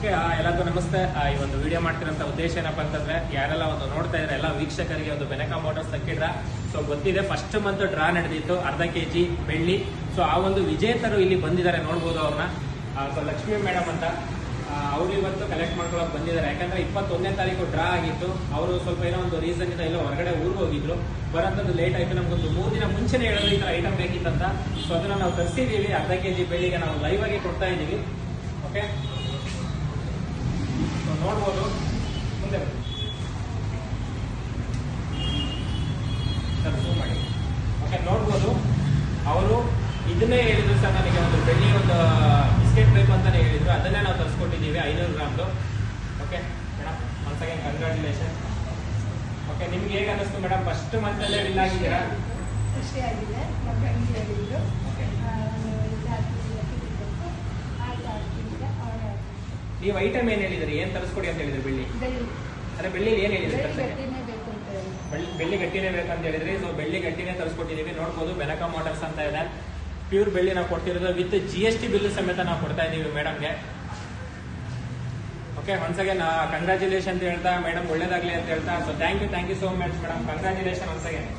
Okay, ಎಲ್ಲರಿಗೂ ನಮಸ್ತೆ. ಈ ಒಂದು ವಿಡಿಯೋ ಮಾಡ್ತಿರೋಂಥ ಉದ್ದೇಶ ಏನಪ್ಪಾ ಅಂತಂದ್ರೆ, ಯಾರೆಲ್ಲ ಒಂದು ನೋಡ್ತಾ ಇದ್ರೆ ಎಲ್ಲ ವೀಕ್ಷಕರಿಗೆ ಒಂದು ಬೆನಕ ಮೋಟರ್ಸ್ ತಕ್ಕಿಡ್ರ. ಸೊ ಗೊತ್ತಿದೆ, ಫಸ್ಟ್ ಮಂತ್ ಡ್ರಾ ನಡೆದಿತ್ತು, ಅರ್ಧ ಕೆಜಿ ಬೆಳ್ಳಿ. ಸೊ ಆ ಒಂದು ವಿಜೇತರು ಇಲ್ಲಿ ಬಂದಿದ್ದಾರೆ, ನೋಡ್ಬೋದು ಅವ್ರನ್ನ. ಸೊ ಲಕ್ಷ್ಮಿ ಮೇಡಮ್ ಅಂತ, ಅವರು ಇವತ್ತು ಕಲೆಕ್ಟ್ ಮಾಡ್ಕೊಳಕ್ ಬಂದಿದ್ದಾರೆ. ಯಾಕಂದ್ರೆ 21ನೇ ತಾರೀಕು ಡ್ರಾ ಆಗಿತ್ತು. ಅವರು ಸ್ವಲ್ಪ ಏನೋ ಒಂದು ರೀಸನ್ ಇಂದ ಎಲ್ಲೋ ಹೊರಗಡೆ ಊರಿಗೆ ಹೋಗಿದ್ರು, ಬರೋಂಥದ್ದು ಲೇಟ್ ಆಯ್ತು. ನಮ್ಗೊಂದು 3 ದಿನ ಮುಂಚೆನೆ ಹೇಳಿದ್ರು ಈ ತರ ಐಟಮ್ ಬೇಕಿತ್ತಂತ. ಸೊ ಅದನ್ನ ನಾವು ತರಿಸಿದೀವಿ. ಅರ್ಧ ಕೆಜಿ ಬೆಳ್ಳಿಗೆ ನಾವು ಲೈವ್ ಆಗಿ ಕೊಡ್ತಾ ಇದೀವಿ. ಓಕೆ, ನೋಡ್ಬೋದು. ಮುಂದೆ ಸರ್ ಜೂಮ್ ಮಾಡಿ. ಓಕೆ, ನೋಡ್ಬೋದು. ಅವರು ಇದನ್ನೇ ಹೇಳಿದ್ರು ಸರ್, ನನಗೆ ಒಂದು ಬೆಳ್ಳಿ ಒಂದು ಬಿಸ್ಕೆಟ್ ಬೇಕು ಅಂತಾನೆ ಹೇಳಿದ್ರು. ಅದನ್ನೇ ನಾವು ತರಿಸ್ಕೊಟ್ಟಿದ್ದೀವಿ, 500 ಗ್ರಾಮ್ದು. Okay madam, once again congratulation. Okay, ನಿಮ್ಗೆ ಹೇಗೆ ಅನ್ನಿಸ್ತು ಮೇಡಮ್? ಫಸ್ಟ್ ಮಂತಲ್ಲೇ ವಿನ್ ಆಗಿದ್ದೀರಾ? ಖುಷಿ ಆಗಿದೆ. ನಮ್ಮ ಫ್ರೆಂಡ್ಸ್ ಹೇಳಿದ್ರು. ಓಕೆ, ಆಯ್ತು. ನೀವು ಐಟಮ್ ಏನ್ ಹೇಳಿದ್ರಿ? ಏನ್ ತರಿಸ್ಕೊಡಿ ಅಂತ ಹೇಳಿದ್ರಿ? ಬೆಳ್ಳಿ ಅದೇ ಬೆಳ್ಳಿ ಏನ್ ಹೇಳಿದ್ರಿ? ಬೆಳ್ಳಿ ಗಟ್ಟಿನೇ ಬೇಕಂತ ಹೇಳಿದ್ರಿ. ಸೊ ಬೆಳ್ಳಿ ಗಟ್ಟಿನೇ ತರಿಸ್ಕೊಟ್ಟಿದೀವಿ. ನೋಡ್ಬೋದು, ಬೆನಕ ಮೋಟರ್ಸ್ ಅಂತ ಇದೆ. ಪ್ಯೂರ್ ಬೆಳ್ಳಿ ನಾವು ಕೊಡ್ತಿರೋದು ವಿತ್ GST ಬಿಲ್ ಸಮೇತ ನಾವು ಕೊಡ್ತಾ ಇದೀವಿ ಮೇಡಮ್ಗೆ. ಓಕೆ, ಒನ್ಸ್ ಅಗೇನ್ ಕಂಗ್ರಾಚುಲೇಷನ್ ಅಂತ ಹೇಳ್ತಾ, ಮೇಡಮ್ ಒಳ್ಳೇದಾಗ್ಲಿ ಅಂತ ಹೇಳ್ತಾ. So thank you so much madam. Congratulation once again.